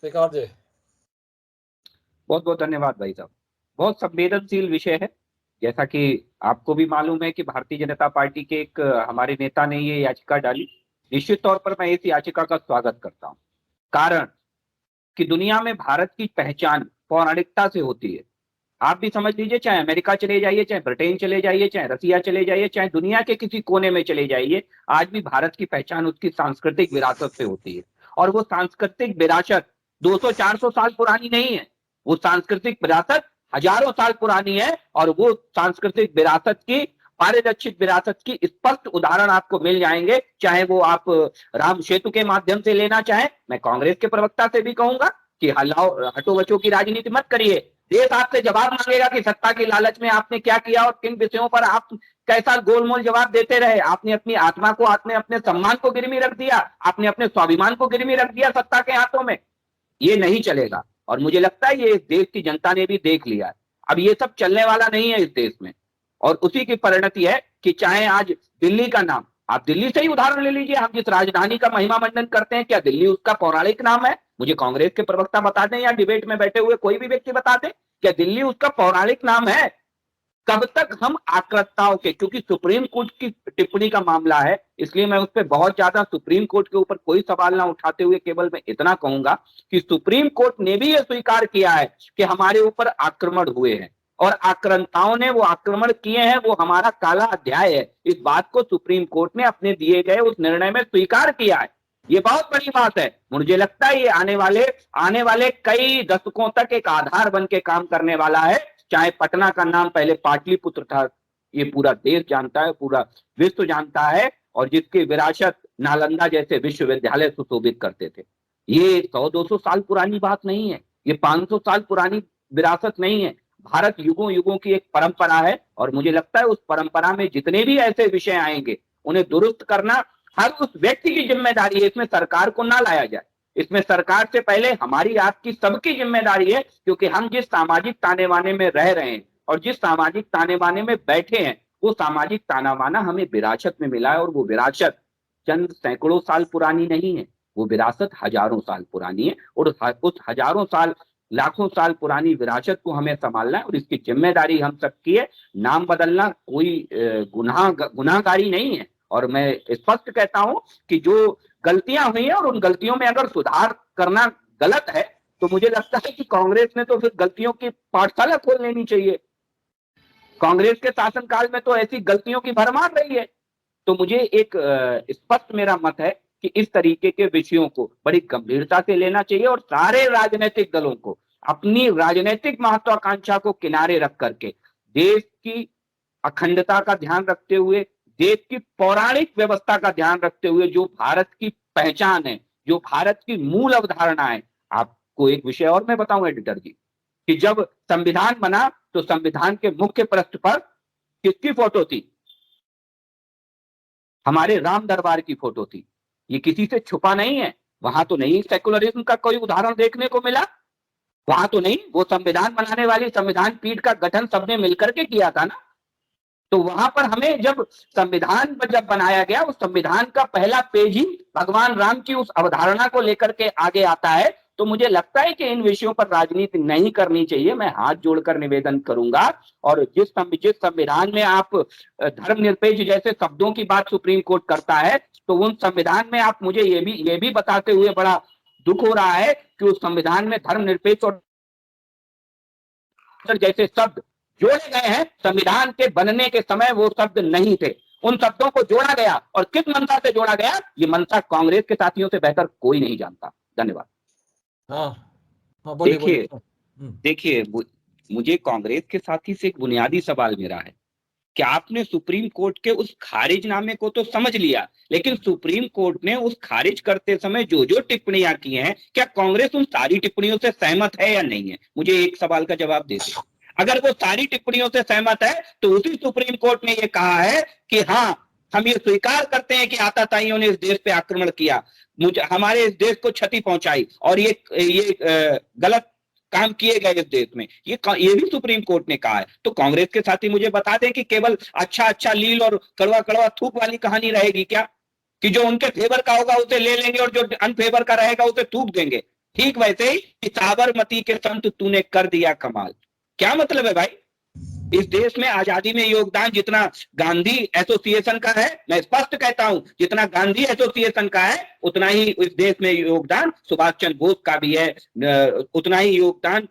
श्रीकांत जी। बहुत बहुत धन्यवाद भाई साहब। बहुत संवेदनशील विषय है। जैसा कि आपको भी मालूम है कि भारतीय जनता पार्टी के एक हमारे नेता ने ये याचिका डाली। निश्चित तौर पर मैं इस याचिका का स्वागत करता हूं। कारण कि दुनिया में भारत की पहचान पौराणिकता से होती है। आप भी समझ लीजिए, चाहे अमेरिका चले जाइए, चाहे ब्रिटेन चले जाइए, चाहे रसिया चले जाइए, चाहे दुनिया के किसी कोने में चले जाइए, आज भी भारत की पहचान उसकी सांस्कृतिक विरासत से होती है। और वो सांस्कृतिक विरासत 200-400 साल पुरानी नहीं है। वो सांस्कृतिक विरासत हजारों साल पुरानी है। और वो सांस्कृतिक विरासत की, पारिरक्षित विरासत की स्पष्ट उदाहरण आपको मिल जाएंगे, चाहे वो आप राम सेतु के माध्यम से लेना चाहें। मैं कांग्रेस के प्रवक्ता से भी कहूंगा कि हटो बचो की राजनीति मत करिए। देश आपसे जवाब मांगेगा कि सत्ता की लालच में आपने क्या किया और किन विषयों पर आप कैसा गोलमोल जवाब देते रहे। आपने अपनी आत्मा को, आपने अपने सम्मान को गिरवी रख दिया, आपने अपने स्वाभिमान को गिरवी रख दिया सत्ता के हाथों में। ये नहीं चलेगा। और मुझे लगता है ये इस देश की जनता ने भी देख लिया है। अब ये सब चलने वाला नहीं है इस देश में। और उसी की परिणति है कि चाहे आज दिल्ली का नाम, आप दिल्ली से ही उदाहरण ले लीजिए। हम जिस राजधानी का महिमा मंडन करते हैं, क्या दिल्ली उसका पौराणिक नाम है? मुझे कांग्रेस के प्रवक्ता बता दें या डिबेट में बैठे हुए कोई भी व्यक्ति बता दे, क्या दिल्ली उसका पौराणिक नाम है? कब तक हम आक्रताओं के, क्योंकि सुप्रीम कोर्ट की टिप्पणी का मामला है, इसलिए मैं उस पर बहुत ज्यादा सुप्रीम कोर्ट के ऊपर कोई सवाल ना उठाते हुए केवल मैं इतना कहूंगा कि सुप्रीम कोर्ट ने भी यह स्वीकार किया है कि हमारे ऊपर आक्रमण हुए हैं और आक्रांताओं ने वो आक्रमण किए हैं, वो हमारा काला अध्याय है। इस बात को सुप्रीम कोर्ट ने अपने दिए गए उस निर्णय में स्वीकार किया है। ये बहुत बड़ी बात है। मुझे लगता है ये आने वाले कई दशकों तक एक आधार बन के काम करने वाला है। चाहे पटना का नाम पहले पाटलिपुत्र था, ये पूरा देश जानता है, पूरा विश्व जानता है, और जिसकी विरासत नालंदा जैसे विश्वविद्यालय सुशोभित करते थे। ये 100-200 साल पुरानी बात नहीं है, ये 500 साल पुरानी विरासत नहीं है। भारत युगों युगों की एक परंपरा है। और मुझे लगता है उस परंपरा में जितने भी ऐसे विषय आएंगे उन्हें दुरुस्त करना हर उस व्यक्ति की जिम्मेदारी है। इसमें सरकार को ना लाया जाए। इसमें सरकार से पहले हमारी, आपकी, सबकी जिम्मेदारी है। क्योंकि हम जिस सामाजिक ताने बाने में रह रहे हैं और जिस सामाजिक ताने बाने में बैठे हैं, वो सामाजिक ताना बाना हमें विरासत में मिला है। और वो विरासत चंद सैकड़ों साल पुरानी नहीं है, वो विरासत हजारों साल पुरानी है। और उस हजारों साल, लाखों साल पुरानी विरासत को हमें संभालना है और इसकी जिम्मेदारी हम सबकी है। नाम बदलना कोई गुनाहगारी नहीं है। और मैं स्पष्ट कहता हूं कि जो गलतियां हुई हैं और उन गलतियों में अगर सुधार करना गलत है, तो मुझे लगता है कि कांग्रेस ने तो फिर गलतियों की पाठशाला खोल लेनी चाहिए। कांग्रेस के शासनकाल में तो ऐसी गलतियों की भरमार रही है। तो मुझे एक स्पष्ट मेरा मत है कि इस तरीके के विषयों को बड़ी गंभीरता से लेना चाहिए और सारे राजनीतिक दलों को अपनी राजनीतिक महत्वाकांक्षा को किनारे रख करके देश की अखंडता का ध्यान रखते हुए, देश की पौराणिक व्यवस्था का ध्यान रखते हुए, जो भारत की पहचान है, जो भारत की मूल अवधारणा है। आपको एक विषय और मैं बताऊं एडिटर जी, कि जब संविधान बना तो संविधान के मुख्य पृष्ठ पर किसकी फोटो थी? हमारे राम दरबार की फोटो थी। ये किसी से छुपा नहीं है। वहां तो नहीं सेकुलरिज्म का कोई उदाहरण देखने को मिला, वहां तो नहीं। वो संविधान बनाने वाली संविधान पीठ का गठन सबने मिलकर के किया था ना। तो वहां पर हमें जब संविधान जब बनाया गया, उस संविधान का पहला पेज ही भगवान राम की उस अवधारणा को लेकर के आगे आता है। तो मुझे लगता है कि इन विषयों पर राजनीति नहीं करनी चाहिए। मैं हाथ जोड़कर निवेदन करूंगा। और जिस संविधान में आप धर्मनिरपेक्ष जैसे शब्दों की बात सुप्रीम कोर्ट करता है, तो उन संविधान में आप मुझे ये भी बताते हुए बड़ा दुख हो रहा है कि उस संविधान में धर्मनिरपेक्ष और जैसे शब्द जोड़े गए हैं। संविधान के बनने के समय वो शब्द नहीं थे, उन शब्दों को जोड़ा गया। और किस मंशा से जोड़ा गया, ये मंशा कांग्रेस के साथियों से बेहतर कोई नहीं जानता। धन्यवाद। हाँ, देखिए मुझे कांग्रेस के साथी से एक बुनियादी सवाल मेरा है कि आपने सुप्रीम कोर्ट के उस खारिजनामे को तो समझ लिया, लेकिन सुप्रीम कोर्ट ने उस खारिज करते समय जो जो टिप्पणियां की हैं, क्या कांग्रेस उन सारी टिप्पणियों से सहमत है या नहीं है? मुझे एक सवाल का जवाब दे दो। अगर वो सारी टिप्पणियों से सहमत है तो उसी सुप्रीम कोर्ट ने ये कहा है कि हाँ, हम ये स्वीकार करते हैं कि आताताइयों ने इस देश पे आक्रमण किया, हमारे इस देश को क्षति पहुंचाई और ये गलत काम किए गए इस देश में, ये भी सुप्रीम कोर्ट ने कहा है। तो कांग्रेस के साथी मुझे बता दें कि केवल अच्छा अच्छा लील और कड़वा कड़वा थूक वाली कहानी रहेगी क्या, कि जो उनके फेवर का होगा उसे ले लेंगे और जो अनफेवर का रहेगा उसे थूक देंगे? ठीक वैसे ही कि साबरमती के संत तूने कर दिया कमाल। क्या मतलब है भाई? इस देश में आजादी में योगदान जितना गांधी एसोसिएशन का है, मैं स्पष्ट कहता हूं, जितना गांधी एसोसिएशन का है उतना ही इस देश में योगदान सुभाष चंद्र बोस का भी है, उतना ही योगदान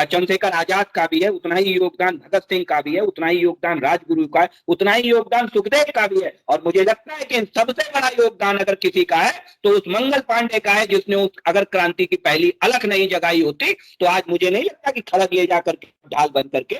चंद्रशेखर आजाद का भी है, उतना ही योगदान भगत सिंह का भी है, उतना ही योगदान राजगुरु का है, उतना ही योगदान सुखदेव का भी है। और मुझे लगता है कि सबसे बड़ा योगदान अगर किसी का है तो उस मंगल पांडे का है, जिसने उस अगर क्रांति की पहली अलख नहीं जगाई होती तो आज मुझे नहीं लगता कि खड़ग ले जाकर ढाल बंद करके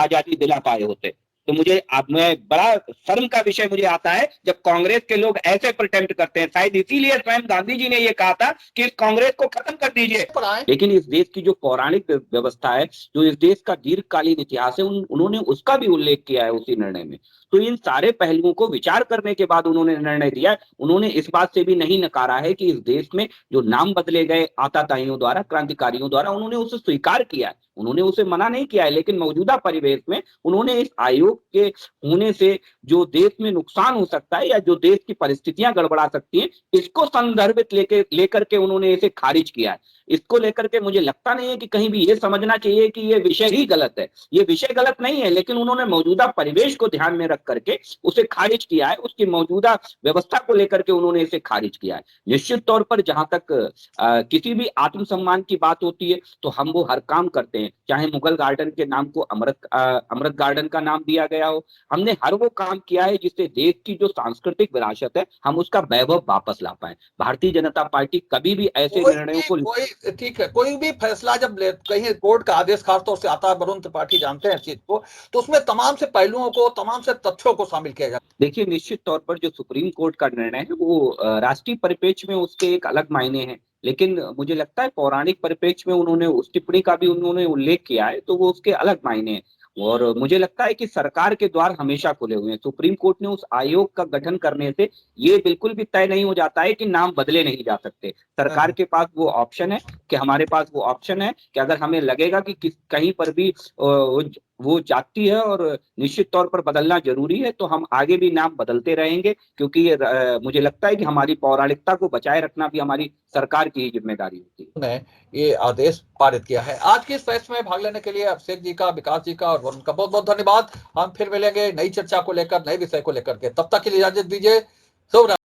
आजादी दिला पाए होते। तो मुझे अब मैं बड़ा शर्म का विषय मुझे आता है जब कांग्रेस के लोग ऐसे प्रिटेम्प्ट करते हैं। शायद इसीलिए स्वयं गांधी जी ने यह कहा था कि इस कांग्रेस को खत्म कर दीजिए। लेकिन इस देश की जो पौराणिक व्यवस्था है, जो इस देश का दीर्घकालीन इतिहास है, उन्होंने उसका भी उल्लेख किया है उसी निर्णय में। तो इन सारे पहलुओं को विचार करने के बाद उन्होंने निर्णय दिया। उन्होंने इस बात से भी नहीं नकारा है कि इस देश में जो नाम बदले गए आताताइयों द्वारा, क्रांतिकारियों द्वारा, उन्होंने उसे स्वीकार किया है, उन्होंने उसे मना नहीं किया है। लेकिन मौजूदा परिवेश में उन्होंने इस आयोग के होने से जो देश में नुकसान हो सकता है या जो देश की परिस्थितियां गड़बड़ा सकती हैं, इसको संदर्भित लेकर के उन्होंने इसे खारिज किया है। इसको लेकर के मुझे लगता नहीं है कि कहीं भी ये समझना चाहिए कि ये विषय ही गलत है। ये विषय गलत नहीं है, लेकिन उन्होंने मौजूदा परिवेश को ध्यान में रख करके उसे खारिज किया है, उसकी मौजूदा व्यवस्था को लेकर के उन्होंने इसे खारिज किया है। निश्चित तौर पर जहां तक किसी भी आत्मसम्मान की बात होती है तो हम वो हर काम करते हैं, चाहे मुगल गार्डन के नाम को अमृत गार्डन का नाम दिया गया हो। हमने हर वो काम किया है जिससे देश की जो सांस्कृतिक विरासत है हम उसका वैभव वापस ला पाए। भारतीय जनता पार्टी कभी भी ऐसे निर्णयों को ठीक है, कोई भी फैसला जब कहीं कोर्ट का आदेश खासतौर से आता है, वरुण त्रिपाठी जानते हैं चीज को, तो उसमें तमाम से पहलुओं को, तमाम से तथ्यों को शामिल किया जाता है। देखिए, निश्चित तौर पर जो सुप्रीम कोर्ट का निर्णय है वो राष्ट्रीय परिप्रेक्ष्य में उसके एक अलग मायने हैं, लेकिन मुझे लगता है पौराणिक परिप्रेक्ष्य में उन्होंने उस टिप्पणी का भी उन्होंने उल्लेख किया है, तो वो उसके अलग मायने हैं। और मुझे लगता है कि सरकार के द्वार हमेशा खुले हुए हैं। सुप्रीम कोर्ट ने उस आयोग का गठन करने से ये बिल्कुल भी तय नहीं हो जाता है कि नाम बदले नहीं जा सकते। सरकार के पास वो ऑप्शन है, कि हमारे पास वो ऑप्शन है कि अगर हमें लगेगा कि कहीं पर भी वो जाती है और निश्चित तौर पर बदलना जरूरी है, तो हम आगे भी नाम बदलते रहेंगे, क्योंकि ये मुझे लगता है कि हमारी पौराणिकता को बचाए रखना भी हमारी सरकार की जिम्मेदारी होती है। ने ये आदेश पारित किया है। आज की इस प्रेस में भाग लेने के लिए अभिषेक जी का, विकास जी का और वरुण का बहुत बहुत धन्यवाद। हम फिर मिलेंगे नई चर्चा को लेकर, नए विषय को लेकर के। तब तक के लिए इजाजत दीजिए। शुभ रात्रि।